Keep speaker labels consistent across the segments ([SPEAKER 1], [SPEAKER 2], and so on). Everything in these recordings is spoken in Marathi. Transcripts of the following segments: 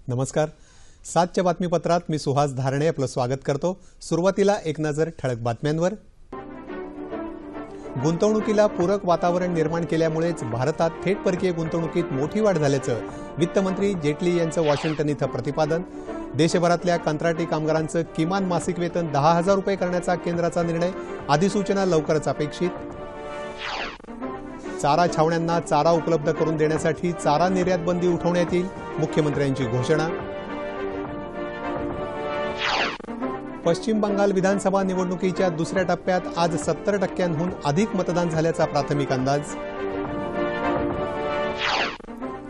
[SPEAKER 1] नमस्कार. 7च्या बातमीपत्रात मी सुहास धारणे आपलं स्वागत करतो. सुरुवातीला एक नजर ठळक बातम्यांवर. गुंतवणुकीला पूरक वातावरण निर्माण केल्यामुळेच भारतात थेट परकीय गुंतवणुकीत मोठी वाढ झाल्याचं वित्तमंत्री जेटली यांचं वॉशिंग्टन इथं प्रतिपादन. देशभरातल्या कंत्राटी कामगारांचं किमान मासिक वेतन 10,000 रुपये करण्याचा केंद्राचा निर्णय, अधिसूचना लवकरच अपेक्षित. चारा छावण्यांना चारा उपलब्ध करून देण्यासाठी चारा निर्यात बंदी उठवण्यात येईल, मुख्यमंत्र्यांची घोषणा. पश्चिम बंगाल विधानसभा निवडणुकीच्या दुसऱ्या टप्प्यात आज 70% अधिक मतदान झाल्याचा प्राथमिक अंदाज.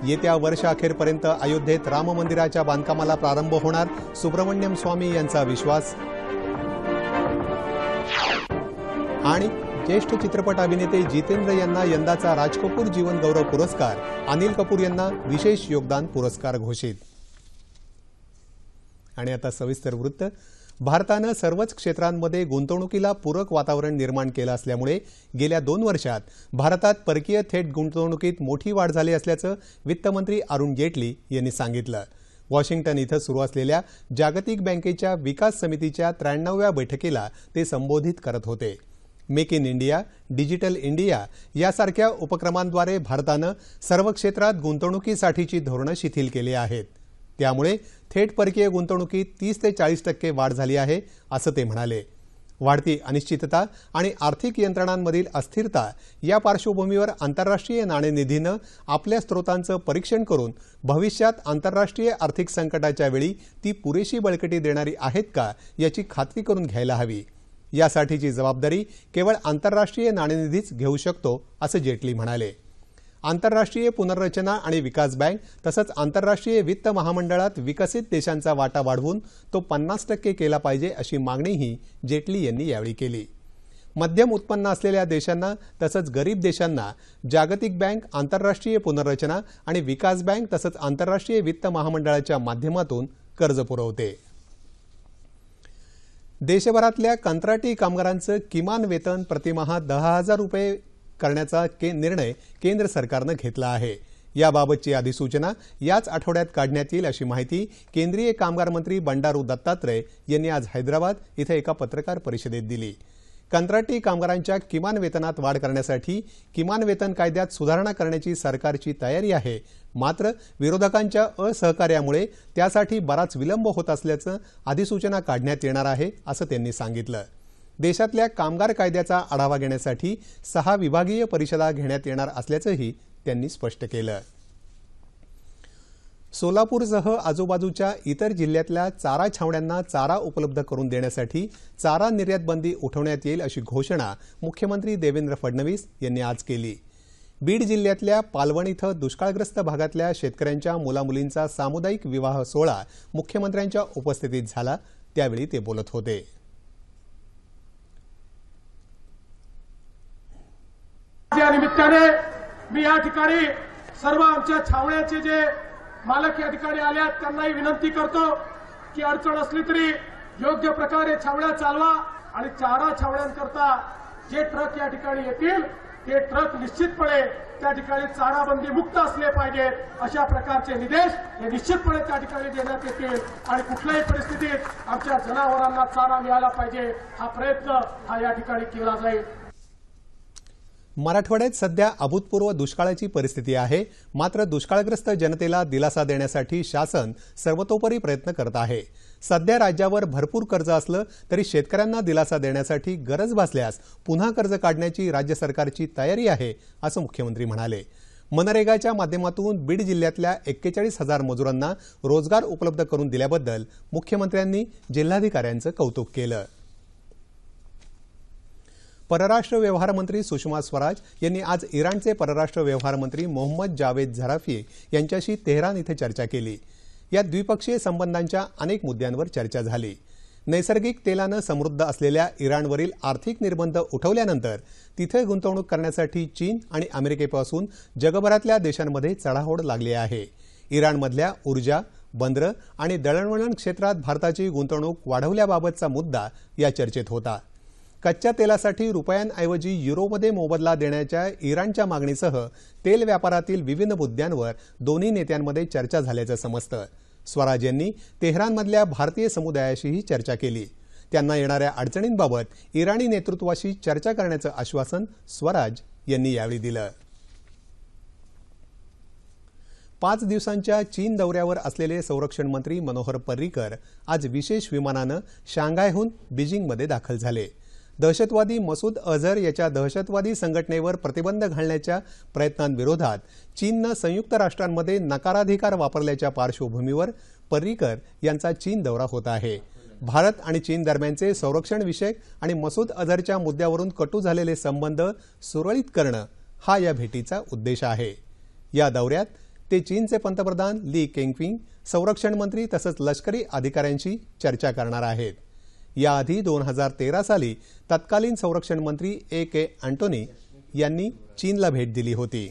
[SPEAKER 1] येत्या वर्षाअखेरपर्यंत अयोध्येत राम मंदिराच्या बांधकामाला प्रारंभ होणार, सुब्रमण्यम स्वामी यांचा विश्वास. आणि ज्येष्ठ चित्रपट अभिनेते जितेंद्र यांना यंदाचा राज कपूर जीवन गौरव पुरस्कार, अनिल कपूर यांना विशेष योगदान पुरस्कार घोषित. आणि आता सविस्तर वृत्त. भारतानं सर्वच क्षेत्रांमध्ये गुंतवणुकीला पूरक वातावरण निर्माण केलं असल्यामुळे गेल्या 2 वर्षात भारतात परकीय थेट गुंतवणुकीत मोठी वाढ झाली असल्याचं वित्तमंत्री अरुण जेटली यांनी सांगितलं. वॉशिंग्टन इथं सुरू असलेल्या जागतिक बँकेच्या विकास समितीच्या 93व्या बैठकीला ते संबोधित करत होते. Make in India, digital India यासारख्या उपक्रमांद्वारे भारतानं सर्व क्षेत्रात गुंतवणुकीसाठीची धोरणं शिथिल केली आहेत. त्यामुळे थेट परकीय गुंतवणुकीत 30 ते 40% वाढ झाली आहे, असं ते म्हणाले. वाढती अनिश्चितता आणि आर्थिक यंत्रणांमधील अस्थिरता या पार्श्वभूमीवर आंतरराष्ट्रीय नाणेनिधीनं आपल्या स्रोतांचं परीक्षण करून भविष्यात आंतरराष्ट्रीय आर्थिक संकटाच्या वेळी ती पुरेशी बळकटी देणारी आहेत का याची खात्री करून घ्यायला हवी. यासाठीची जबाबदारी केवळ आंतरराष्ट्रीय नाणेनिधीच घेऊ शकतो, असं जेटली म्हणाले. आंतरराष्ट्रीय पुनर्रचना आणि विकास बँक तसंच आंतरराष्ट्रीय वित्त महामंडळात विकसित देशांचा वाटा वाढवून तो 50% केला पाहिजे, अशी मागणीही जेटली यांनी यावेळी केली. मध्यम उत्पन्न असलेल्या देशांना तसंच गरीब देशांना जागतिक बँक, आंतरराष्ट्रीय पुनर्रचना आणि विकास बँक तसंच आंतरराष्ट्रीय वित्त महामंडळाच्या माध्यमातून कर्ज पुरवते. देशभरातल्या कंत्राटी कामगारांचं किमान वेतन प्रतिमाह 10,000 रुपये करण्याचा निर्णय केंद्र सरकारनं घेतला आहे. याबाबतची अधिसूचना याच आठवड्यात काढण्यात येईल, अशी माहिती केंद्रीय कामगार मंत्री बंडारू दत्तात्रय यांनी आज हैदराबाद इथं एका पत्रकार परिषदेत दिली. कंत्राटी कामगारांच्या किमान वेतनात वाढ करण्यासाठी किमान वेतन कायद्यात सुधारणा करण्याची सरकारची तयारी आहे. मात्र विरोधकांच्या असहकार्यामुळे त्यासाठी बराच विलंब होत असल्याचं अधिसूचना काढण्यात येणार आहे, असं त्यांनी सांगितलं. देशातल्या कामगार कायद्याचा आढावा घेण्यासाठी 6 विभागीय परिषदा घेण्यात येणार असल्याचंही त्यांनी स्पष्ट केलं. सोलापूरसह आजूबाजूच्या इतर जिल्ह्यातल्या चारा छावण्यांना चारा उपलब्ध करून देण्यासाठी चारा निर्यात बंदी उठवण्यात येईल, अशी घोषणा मुख्यमंत्री देवेंद्र फडणवीस यांनी आज केली. बीड जिल्ह्यातल्या पालवण इथं दुष्काळग्रस्त भागातल्या शेतकऱ्यांच्या मुलामुलींचा सामुदायिक विवाह सोहळा मुख्यमंत्र्यांच्या उपस्थितीत झाला. त्यावेळी ते बोलत होते.
[SPEAKER 2] या निमित्ताने मी या ठिकाणी सर्व आमच्या छावण्याचे जे मालक या ठिकाणी आले आहेत त्यांनाही विनंती करतो की अडचण असली तरी योग्य प्रकारे छावण्या चालवा आणि चारा छावण्यांकरता जे ट्रक या ठिकाणी येतील ते ट्रक निश्चितपणे त्या ठिकाणी चाराबंदी मुक्त असले पाहिजेत, अशा प्रकारचे निर्देश हे निश्चितपणे त्या ठिकाणी देण्यात येतील आणि कुठल्याही परिस्थितीत आमच्या जनावरांना चारा मिळाला पाहिजे हा प्रयत्न हा या ठिकाणी केला जाईल.
[SPEAKER 1] मराठवाड्यात सध्या अभूतपूर्व दुष्काळाची परिस्थिती आहे. मात्र दुष्काळग्रस्त जनतेला दिलासा देण्यासाठी शासन सर्वतोपरी प्रयत्न करत आहे. सध्या राज्यावर भरपूर कर्ज असलं तरी शेतकऱ्यांना दिलासा देण्यासाठी गरज भासल्यास पुन्हा कर्ज काढण्याची राज्य सरकारची तयारी आहे, असं मुख्यमंत्री म्हणाले. मनरेगाच्या माध्यमातून बीड जिल्ह्यातल्या 41,000 मजुरांना रोजगार उपलब्ध करून दिल्याबद्दल मुख्यमंत्र्यांनी जिल्हाधिकाऱ्यांचं कौतुक केलं. परराष्ट्र व्यवहार मंत्री सुषमा स्वराज यांनी आज इराणचे परराष्ट्र व्यवहार मंत्री मोहम्मद जावेद झराफी यांच्याशी तेहरान इथं चर्चा केली. या द्विपक्षीय संबंधांच्या अनेक मुद्द्यांवर चर्चा झाली. नैसर्गिक तेलानं समृद्ध असलेल्या इराणवरील आर्थिक निर्बंध उठवल्यानंतर तिथे गुंतवणूक करण्यासाठी चीन आणि अमेरिकेपासून जगभरातल्या देशांमध्ये चढाओढ लागली आहे. इराणमधल्या ऊर्जा, बंदरं आणि दळणवळण क्षेत्रात भारताची गुंतवणूक वाढवल्याबाबतचा मुद्दा या चर्चेत होता. कच्च्या तेलासाठी रुपयांऐवजी युरोमध्ये मोबदला देण्याच्या इराणच्या मागणीसह तेल व्यापारातील विविध मुद्द्यांवर दोन्ही नेत्यांमध्ये चर्चा झाल्याचं समजतं. स्वराज यांनी तेहरानमधल्या भारतीय समुदायाशीही चर्चा केली. त्यांना येणाऱ्या अडचणींबाबत इराणी नेतृत्वाशी चर्चा करण्याचं आश्वासन स्वराज यांनी यावेळी दिलं. 5 दिवसांच्या चीन दौऱ्यावर असलेले संरक्षण मंत्री मनोहर पर्रिकर आज विशेष विमानानं शांघायहून बीजिंगमध्ये दाखल झाले. दहशतवादी मसूद अझहर याच्या दहशतवादी संघटनेवर प्रतिबंध घालण्याच्या प्रयत्नांविरोधात चीननं संयुक्त राष्ट्रांमध्ये नकाराधिकार वापरल्याच्या पार्श्वभूमीवर पर्रिकर यांचा चीन दौरा होत आहे. भारत आणि चीन दरम्यानचे संरक्षण विषयक आणि मसूद अझहरच्या मुद्द्यावरून कटू झालेले संबंध सुरळीत करणं हा या भेटीचा उद्देश आहे. या दौऱ्यात ते चीनचे पंतप्रधान ली केंगपिंग, संरक्षण मंत्री तसंच लष्करी अधिकाऱ्यांशी चर्चा करणार आहेत. याआधी 2013 साली तत्कालीन संरक्षण मंत्री A.K. अँटोनी यांनी चीनला भेट दिली होती.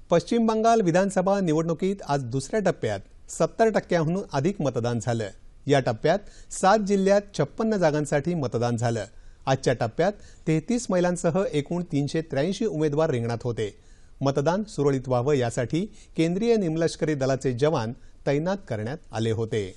[SPEAKER 1] पश्चिम बंगाल विधानसभा निवडणुकीत आज दुसऱ्या टप्प्यात 70% अधिक मतदान झालं. या टप्प्यात 7 जिल्ह्यात 56 जागांसाठी मतदान झालं. आजच्या टप्प्यात 33 महिलांसह एकूण 383 उमेदवार रिंगणात होते. मतदान सुरळीत व्हावं यासाठी केंद्रीय निमलष्करी दलाचे जवान तैनात करण्यात आले होते.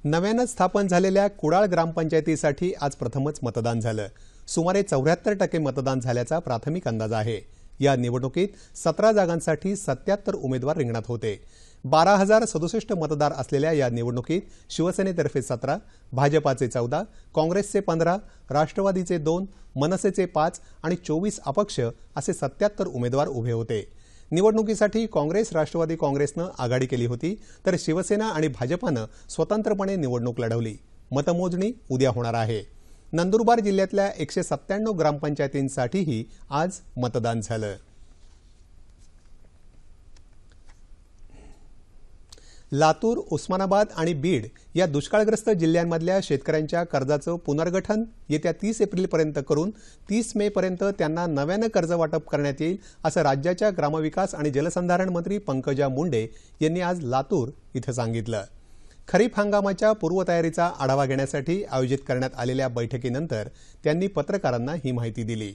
[SPEAKER 1] नव्यानं स्थापन झालेल्या कुडाळ ग्रामपंचायतीसाठी आज प्रथमच मतदान झालं. सुमारे 74% मतदान झाल्याचा प्राथमिक अंदाज आहे. या निवडणुकीत 17 जागांसाठी 77 उमेदवार रिंगणात होते. 12,067 मतदार असलेल्या या निवडणुकीत शिवसेनेतर्फे 17, भाजपाचे 14, काँग्रेसचे 15, राष्ट्रवादीचे 2, मनसेचे 5 आणि 24 अपक्ष असे 77 उमेदवार उभे होते. निवडणुकीसाठी काँग्रेस राष्ट्रवादी काँग्रेसनं आघाडी केली होती, तर शिवसेना आणि भाजपानं स्वतंत्रपणे निवडणूक लढवली. मतमोजणी उद्या होणार आहे. नंदुरबार जिल्ह्यातल्या 197 ग्रामपंचायतींसाठीही आज मतदान झालं. लातूर, उस्मानाबाद आणि बीड या दुष्काळग्रस्त जिल्ह्यांमधल्या शेतकऱ्यांच्या कर्जाचं पुनर्गठन येत्या 30 एप्रिलपर्यंत करून 30 मेपर्यंत त्यांना नव्यानं कर्ज वाटप करण्यात येईल, असं राज्याच्या ग्रामविकास आणि जलसंधारण मंत्री पंकजा मुंडे यांनी आज लातूर इथं सांगितलं. खरीप हंगामाच्या पूर्वतयारीचा आढावा घेण्यासाठी आयोजित करण्यात आलेल्या बैठकीनंतर त्यांनी पत्रकारांना ही माहिती दिली.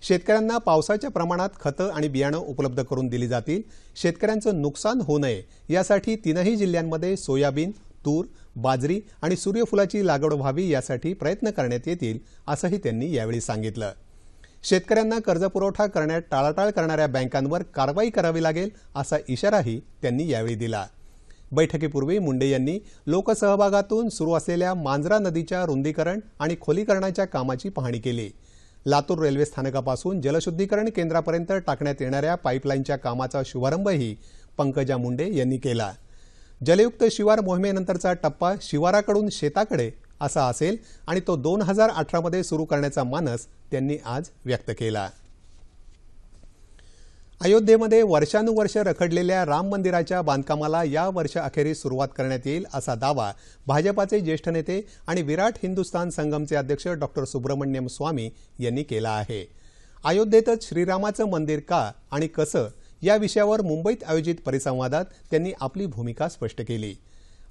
[SPEAKER 1] शेतकऱ्यांना पावसाच्या प्रमाणात खतं आणि बियाणं उपलब्ध करून दिली जातील. शेतकऱ्यांचं नुकसान होऊ नये यासाठी 3ही जिल्ह्यांमध्ये सोयाबीन, तूर, बाजरी आणि सूर्यफुलाची लागवड व्हावी यासाठी प्रयत्न करण्यात येतील, असंही त्यांनी यावेळी सांगितलं. शेतकऱ्यांना कर्जपुरवठा करण्यात टाळाटाळ करणाऱ्या बँकांवर कारवाई करावी लागेल, असा इशाराही त्यांनी यावेळी दिला. बैठकीपूर्वी मुंडे यांनी लोकसहभागातून सुरू असलेल्या मांजरा नदीच्या रुंदीकरण आणि खोलीकरणाच्या कामाची पाहणी केली. लातूर रेल्वे स्थानकापासून जलशुद्धीकरण केंद्रापर्यंत टाकण्यात येणाऱ्या पाईपलाईनच्या कामाचा शुभारंभही पंकजा मुंडे यांनी केला. जलयुक्त शिवार मोहिमेनंतरचा टप्पा शिवाराकडून शेताकडे असा असेल आणि तो 2018 मध्ये सुरू करण्याचा मानस त्यांनी आज व्यक्त केला. अयोध्येमध्ये वर्षानुवर्ष रखडलेल्या राम मंदिराच्या बांधकामाला या वर्षअखेरीस सुरुवात करण्यात येईल, असा दावा भाजपाचे ज्येष्ठ नेते आणि विराट हिंदुस्थान संगमचे अध्यक्ष डॉ. सुब्रमण्यम स्वामी यांनी केला आहे. अयोध्येतच श्रीरामाचं मंदिर का आणि कसं या विषयावर मुंबईत आयोजित परिसंवादात त्यांनी आपली भूमिका स्पष्ट केली.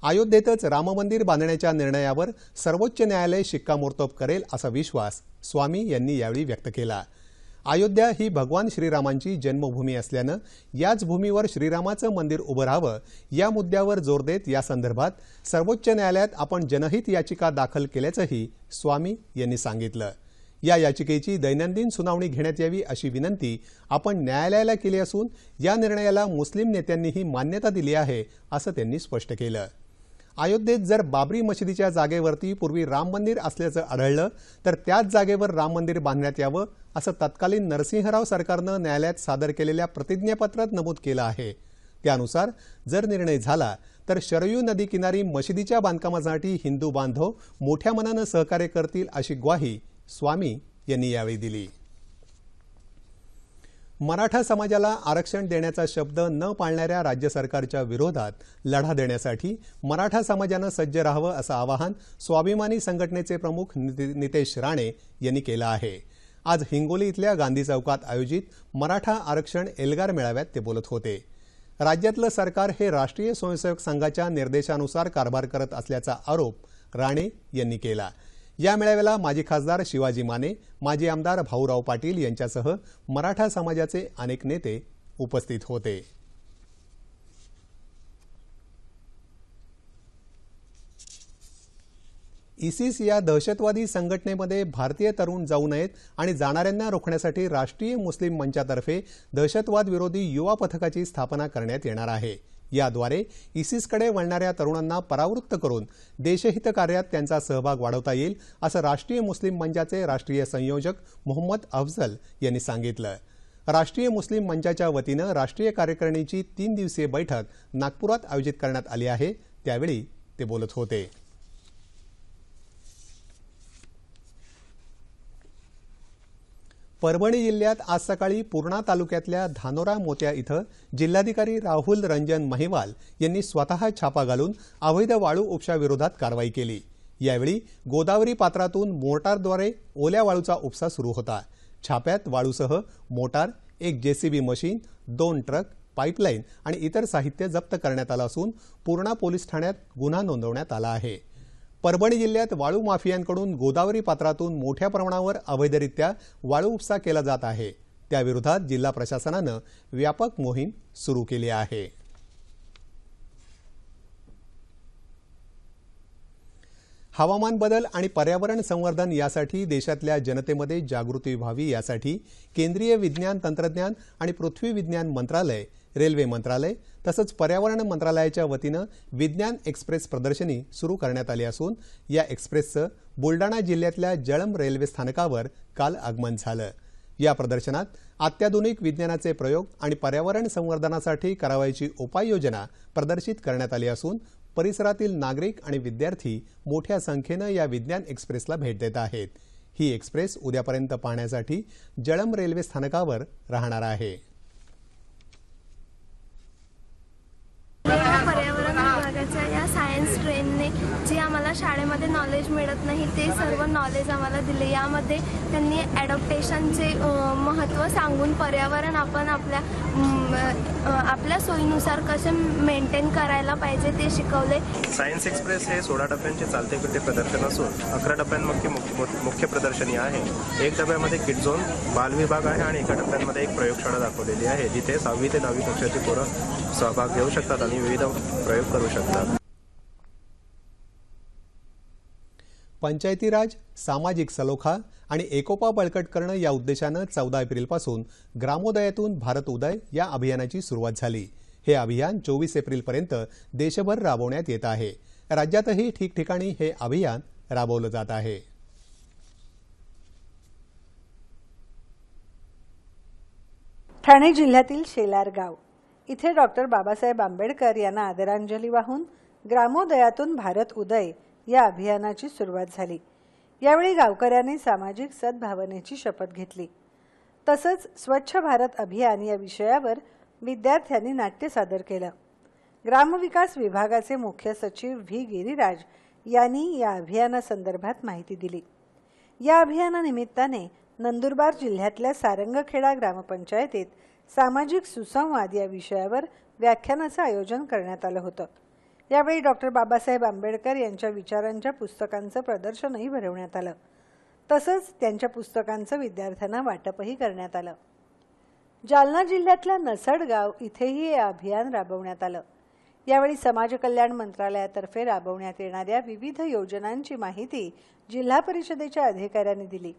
[SPEAKER 1] अयोध्येतच राममंदिर बांधण्याच्या निर्णयावर सर्वोच्च न्यायालय शिक्कामोर्तब करेल, असा विश्वास स्वामी यांनी यावेळी व्यक्त केला. अयोध्या ही भगवान श्रीरामांची जन्मभूमी असल्यानं याच भूमीवर श्रीरामाचं मंदिर उभं राहावं या मुद्द्यावर जोर देत या संदर्भात सर्वोच्च न्यायालयात आपण जनहित याचिका दाखल केल्याचंही स्वामी यांनी सांगितलं. या याचिकेची दैनंदिन सुनावणी घेण्यात यावी अशी विनंती आपण न्यायालयाला केली असून या निर्णयाला मुस्लिम नेत्यांनीही मान्यता दिली आहे, असं त्यांनी स्पष्ट केलं. अयोध्येत जर बाबरी मशिदीच्या जागेवरती पूर्वी राम मंदिर असल्याचं आढळलं तर त्याच जागेवर राम मंदिर बांधण्यात यावं, असं तत्कालीन नरसिंहराव सरकारनं न्यायालयात सादर केलेल्या प्रतिज्ञापत्रात नमूद केलं आहे. त्यानुसार जर निर्णय झाला तर शरयू नदी किनारी मशिदीच्या बांधकामासाठी हिंदू बांधव मोठ्या मनानं सहकार्य करतील, अशी ग्वाही स्वामी यांनी यावेळी दिली. मराठा समाजाला आरक्षण देण्याचा शब्द न पाळणाऱ्या राज्य सरकारच्या विरोधात लढा देण्यासाठी मराठा समाजानं सज्ज राहावं, असं आवाहन स्वाभिमानी संघटनेचे प्रमुख नितेश राणे यांनी केलं आहे. आज हिंगोली इथल्या गांधी चौकात आयोजित मराठा आरक्षण एल्गार मेळाव्यात ते बोलत होते. राज्यातलं सरकार हे राष्ट्रीय स्वयंसेवक संघाच्या निर्देशानुसार कारभार करत असल्याचा आरोप राणे यांनी केला। या मेळाव्याला माजी खासदार शिवाजी माने, माजी आमदार भाऊराव पाटील यांच्यासह मराठा समाजाचे अनेक नेते उपस्थित होते। इसिस या दहशतवादी संघटनेमध्ये भारतीय तरुण जाऊ नयेत आणि जाणाऱ्यांना रोखण्यासाठी राष्ट्रीय मुस्लिम मंचातर्फे दहशतवाद विरोधी युवा पथकाची स्थापना करण्यात येणार आहे। याद्वारे इसिसकडे वळणाऱ्या तरुणांना परावृत्त करून देशहित कार्यात त्यांचा सहभाग वाढवता येईल, असं राष्ट्रीय मुस्लिम मंचाचे राष्ट्रीय संयोजक मोहम्मद अफजल यांनी सांगितलं। राष्ट्रीय मुस्लिम मंचाच्या वतीनं राष्ट्रीय कार्यकारिणीची 3 दिवसीय बैठक नागपुरात आयोजित करण्यात आली आहे, त्यावेळी ते बोलत होते। परभणी जिल्ह्यात आज सकाळी पूर्णा तालुक्यातल्या धानोरा मोत्या इथं जिल्हाधिकारी राहुल रंजन महिवाल यांनी स्वतः छापा घालून अवैध वाळू उपशाविरोधात कारवाई केली। यावेळी गोदावरी पात्रातून मोटारद्वारे ओल्या वाळूचा उपसा सुरू होता। छाप्यात वाळूसह मोटार, एक जेसीबी मशीन, 2 ट्रक, पाईपलाईन आणि इतर साहित्य जप्त करण्यात आलं असून पूर्णा पोलीस ठाण्यात गुन्हा नोंदवण्यात आला आहे। परभणी जिल्ह्यात वाळू माफियांकडून गोदावरी पात्रातून मोठ्या प्रमाणावर अवैधरित्या वाळू उपसा केला जात आहे, त्याविरोधात जिल्हा प्रशासनानं व्यापक मोहीम सुरू केली आहे। हवामान बदल आणि पर्यावरण संवर्धन यासाठी देशातल्या जनतेमध्ये जागृती व्हावी यासाठी केंद्रीय विज्ञान तंत्रज्ञान आणि पृथ्वी विज्ञान मंत्रालय, रेल्वे मंत्रालय तसंच पर्यावरण मंत्रालयाच्या वतीनं विज्ञान एक्सप्रेस प्रदर्शनी सुरू करण्यात आली असून या एक्सप्रेसचं बुलडाणा जिल्ह्यातल्या जळंब रेल्वे स्थानकावर काल आगमन झालं। या प्रदर्शनात अत्याधुनिक विज्ञानाचे प्रयोग आणि पर्यावरण संवर्धनासाठी करावयाची उपाययोजना प्रदर्शित करण्यात आली असून परिसरातील नागरिक आणि विद्यार्थी मोठ्या संख्येनं या विज्ञान एक्सप्रेसला भेट देत आहेत। ही एक्सप्रेस उद्यापर्यंत पाहण्यासाठी जळंब रेल्वे स्थानकावर राहणार आहे।
[SPEAKER 3] पर्यावरण विभागाच्या या सायन्स ट्रेनने जे आम्हाला शाळेमध्ये नॉलेज मिळत नाही ते सर्व नॉलेज आम्हाला दिले। यामध्ये त्यांनी ॲडॉप्टेशनचे महत्त्व सांगून पर्यावरण आपण आपल्या सोयीनुसार कसे मेंटेन करायला पाहिजे ते शिकवले।
[SPEAKER 4] सायन्स एक्सप्रेस हे 16 डब्यांचे चालते फिरते प्रदर्शन असून 11 डब्यांमध्ये मुख्य प्रदर्शनी आहे। 1 डब्यामध्ये किड झोन, बाल विभाग आहे आणि 1 डब्यांमध्ये एक प्रयोगशाळा दाखवलेली आहे, जिथे 6वी ते 10वी कक्षाची पोरं सहभाग घेऊ शकतात आणि विविध प्रयोग करू शकतात।
[SPEAKER 1] पंचायती राज, सामाजिक सलोखा आणि एकोपा बळकट करणं या उद्देशानं 14 एप्रिलपासून ग्रामोदयातून भारत उदय या अभियानाची सुरुवात झाली। हे अभियान 24 एप्रिलपर्यंत देशभर राबवण्यात येत आहे। राज्यातही ठिकठिकाणी हे अभियान राबवलं जात आहे।
[SPEAKER 5] ठाणे जिल्ह्यातील शेलार गाव इथे डॉक्टर बाबासाहेब आंबेडकर यांना आदरांजली वाहून ग्रामोदयातून भारत उदय या अभियानाची सुरुवात झाली। यावेळी गावकऱ्यांनी सामाजिक सद्भावनेची शपथ घेतली। तसंच स्वच्छ भारत अभियान या विषयावर विद्यार्थ्यांनी नाट्य सादर केलं। ग्रामविकास विभागाचे मुख्य सचिव व्ही गिरीराज यांनी या अभियानासंदर्भात माहिती दिली। या अभियानानिमित्ताने नंदुरबार जिल्ह्यातल्या सारंगखेडा ग्रामपंचायतीत सामाजिक सुसंवाद या विषयावर व्याख्यानाचं आयोजन करण्यात आलं होतं। यावेळी डॉक्टर बाबासाहेब आंबेडकर यांच्या विचारांच्या पुस्तकांचं प्रदर्शनही भरवण्यात आलं। तसंच त्यांच्या पुस्तकांचं विद्यार्थ्यांना वाटपही करण्यात आलं। जालना जिल्ह्यातल्या नसडगाव इथेही हे अभियान राबवण्यात आलं। यावेळी समाज कल्याण मंत्रालयातर्फे राबवण्यात येणाऱ्या विविध योजनांची माहिती जिल्हा परिषदेच्या अधिकाऱ्यांनी दिली।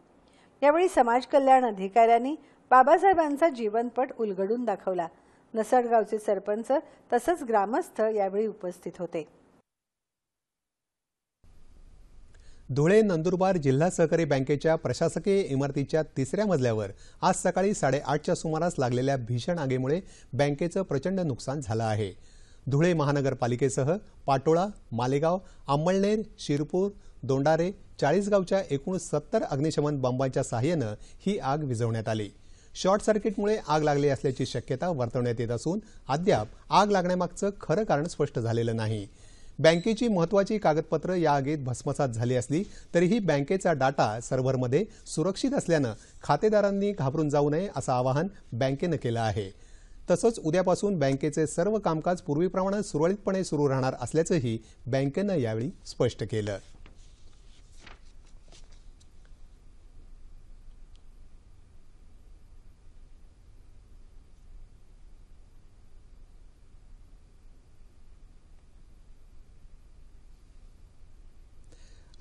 [SPEAKER 5] यावेळी समाज कल्याण अधिकाऱ्यांनी बाबासाहेबांचा जीवनपट उलगडून दाखवला। नसडगावचे सरपंच तसंच ग्रामस्थ यावेळी उपस्थित होते।
[SPEAKER 1] धुळे नंदुरबार जिल्हा सहकारी बँकेच्या प्रशासकीय इमारतीच्या 3ऱ्या मजल्यावर आज सकाळी 8:30च्या सुमारास लागलेल्या भीषण आगीमुळे बँकेचं प्रचंड नुकसान झालं आहे। धुळे महानगरपालिकेसह पाटोळा, मालेगाव, अंमळनेर, शिरपूर, दोंडारे, चाळीसगावच्या एकूण 70 अग्निशमन बंबांच्या सहाय्यानं ही आग विझवण्यात आली। शॉर्ट सर्किटमुळे आग लागली असल्याची शक्यता वर्तवण्यात येत असून अद्याप आग लागण्यामागचं खरं कारण स्पष्ट झालेलं नाही। बँकेची महत्त्वाची कागदपत्र या आगीत भस्मसात झाली असली तरीही बँकेचा डाटा सर्व्हरमध्ये सुरक्षित असल्यानं खातेदारांनी घाबरून जाऊ नये असं आवाहन बँकेनं केलं आहे। तसंच उद्यापासून बँकेचे सर्व कामकाज पूर्वीप्रमाणे सुरळीतपणे सुरू राहणार असल्याचंही बँकेनं यावेळी स्पष्ट केलं.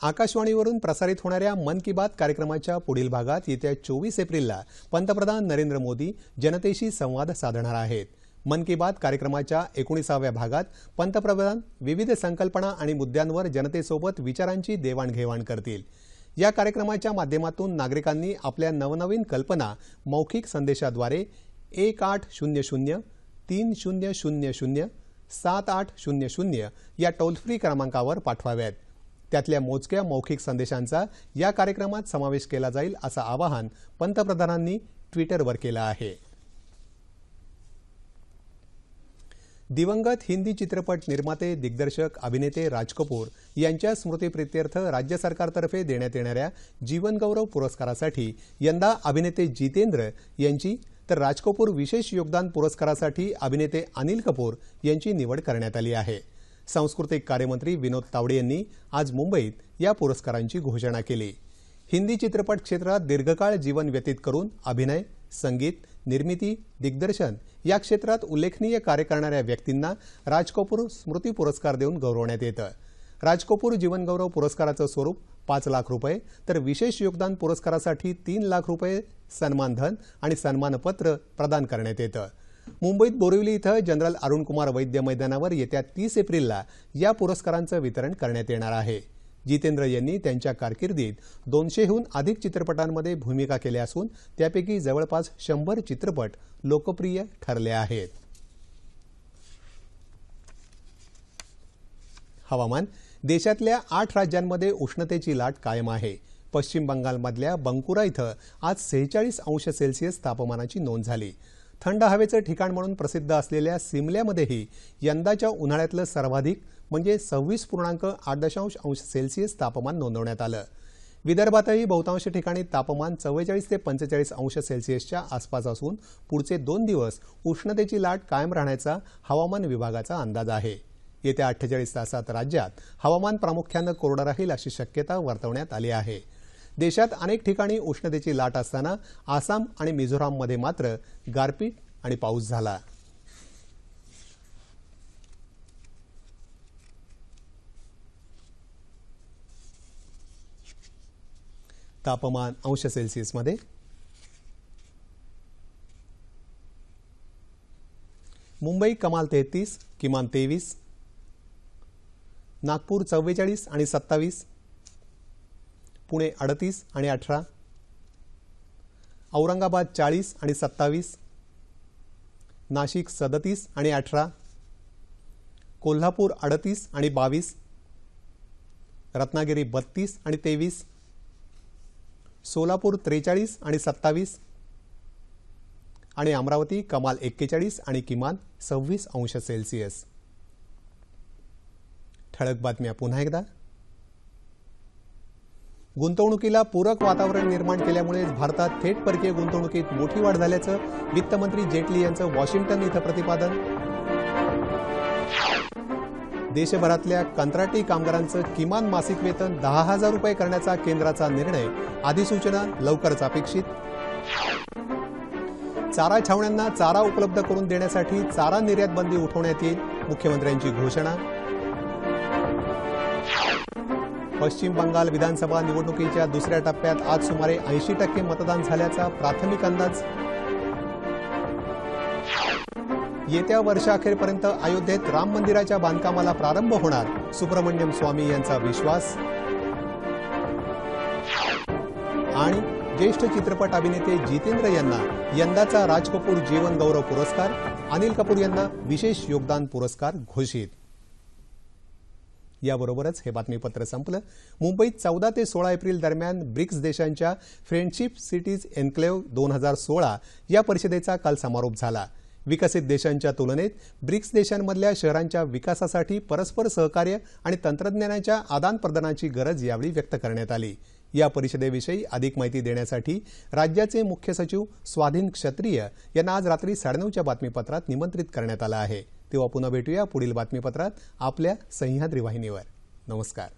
[SPEAKER 1] आकाशवाणीवरून प्रसारित होणाऱ्या मन की बात कार्यक्रमाच्या पुढील भागात येत्या 24 एप्रिलला पंतप्रधान नरेंद्र मोदी जनतेशी संवाद साधणार आहेत. मन की बात कार्यक्रमाच्या 19व्या भागात पंतप्रधान विविध संकल्पना आणि मुद्द्यांवर जनतेसोबत विचारांची देवाणघेवाण करतील. या कार्यक्रमाच्या माध्यमातून नागरिकांनी आपल्या नवनवीन कल्पना मौखिक संदेशाद्वारे 1800-3000-7800 या टोल फ्री क्रमांकावर पाठवाव्यात. त्यातल्या मोजक्या मौखिक संदेशांचा या कार्यक्रमात समावेश केला जाईल असं आवाहन पंतप्रधानांनी ट्विटरवर केलं आहे. दिवंगत हिंदी चित्रपट निर्माते दिग्दर्शक अभिनेते राज कपूर यांच्या स्मृतिप्रित्यर्थ राज्य सरकारतर्फे देण्यात येणाऱ्या जीवनगौरव पुरस्कारासाठी यंदा अभिनेते जितेंद्र यांची तर राज कपूर विशेष योगदान पुरस्कारासाठी अभिनेते अनिल कपूर यांची निवड करण्यात आली आहे. सांस्कृतिक कार्यमंत्री विनोद तावडे यांनी आज मुंबईत या पुरस्कारांची घोषणा केली. हिंदी चित्रपट क्षेत्रात दीर्घकाळ जीवन व्यतीत करून अभिनय, संगीत, निर्मिती, दिग्दर्शन या क्षेत्रात उल्लेखनीय कार्य करणाऱ्या व्यक्तींना राज कपूर स्मृती पुरस्कार देऊन गौरवण्यात येतं. राज कपूर जीवनगौरव पुरस्काराचं स्वरूप 5 लाख रुपये तर विशेष योगदान पुरस्कारासाठी 3 लाख रुपये सन्मानधन आणि सन्मानपत्र प्रदान करण्यात येतं. मुंबईत बोरिवली इथं जनरल अरुणकुमार वैद्य मैदानावर येत्या 30 एप्रिलला या पुरस्कारांचं वितरण करण्यात येणार आहे. जितेंद्र यांनी त्यांच्या कारकिर्दीत 200हून अधिक चित्रपटांमध्ये भूमिका केल्या असून त्यापैकी जवळपास 100 चित्रपट लोकप्रिय ठरले आहेत. हवामान. देशातल्या 8 राज्यांमध्ये उष्णतेची लाट कायम आहे. पश्चिम बंगालमधल्या बंकुरा इथं आज 46 अंश सेल्सिअस तापमानाची नोंद झाली. थंड हवेचं ठिकाण म्हणून प्रसिद्ध असलेल्या सिमल्यामध्येही यंदाच्या उन्हाळ्यातलं सर्वाधिक म्हणजे 26.8 अंश सेल्सिअस तापमान नोंदवण्यात आलं. विदर्भातही बहुतांश ठिकाणी तापमान 44 ते 45 अंश सेल्सिअसच्या आसपास असून पुढचे 2 दिवस उष्णतेची लाट कायम राहण्याचा हवामान विभागाचा अंदाज आहे. येत्या 48 तासात राज्यात हवामान प्रामुख्यानं कोरडं राहील अशी शक्यता वर्तवण्यात आली आहे. देशात अनेक ठिकाणी उष्णतेची लाट असताना आसाम आणि मिझोराममध्ये मात्र गारपीट आणि पाऊस झाला. तापमान अंश सेल्सिअसमध्ये मुंबई कमाल 33, किमान 23, नागपूर 44 आणि 27, पुणे 38 आणि 18, औरंगाबाद 40 आणि 27, नाशिक 37 आणि 18, कोल्हापूर 38 आणि 22, रत्नागिरी 32 आणि 23, सोलापूर 43 आणि 27 आणि अमरावती कमाल 41 आणि किमान 26 अंश सेल्सिअस. ठळक बातम्या पुन्हा एकदा. गुंतवणुकीला पूरक वातावरण निर्माण केल्यामुळे भारतात थेट परकीय गुंतवणुकीत मोठी वाढ झाल्याचं वित्तमंत्री जेटली यांचं वॉशिंग्टन इथं प्रतिपादन. देशभरातल्या कंत्राटी कामगारांचं किमान मासिक वेतन 10,000 रुपये करण्याचा केंद्राचा निर्णय, अधिसूचना लवकरच अपेक्षित. चारा छावण्यांना चारा उपलब्ध करून देण्यासाठी चारा निर्यात बंदी उठवण्यात येईल, मुख्यमंत्र्यांची घोषणा. पश्चिम बंगाल विधानसभा निवडणुकीच्या दुसऱ्या टप्प्यात आज सुमारे 80% मतदान झाल्याचा प्राथमिक अंदाज. येत्या वर्षाअखेरपर्यंत अयोध्येत राम मंदिराच्या बांधकामाला प्रारंभ होणार, सुब्रमण्यम स्वामी यांचा विश्वास. आणि ज्येष्ठ चित्रपट अभिनेते जितेंद्र यांना यंदाचा राज कपूर जीवन गौरव पुरस्कार, अनिल कपूर यांना विशेष योगदान पुरस्कार घोषित. याबरोबरच हे बातमीपत्र संपलं. मुंबईत 14 ते 16 एप्रिल दरम्यान ब्रिक्स देशांच्या फ्रेंडशिप सिटीज एन्क्लेव्ह 2016 या परिषदेचा काल समारोप झाला. विकसित देशांच्या तुलनेत ब्रिक्स देशांमधल्या शहरांच्या विकासासाठी परस्पर सहकार्य आणि तंत्रज्ञानाच्या आदानप्रदानाची गरज यावेळी व्यक्त करण्यात आली. या परिषदेविषयी अधिक माहिती देण्यासाठी राज्याचे मुख्य सचिव स्वाधीन क्षत्रिय यांना आज रात्री 9:30च्या बातमीपत्रात निमंत्रित करण्यात आलं आहे. तेव्हा पुन्हा भेटूया पुढील बातमीपत्रात आपल्या सह्याद्री वाहिनीवर. नमस्कार.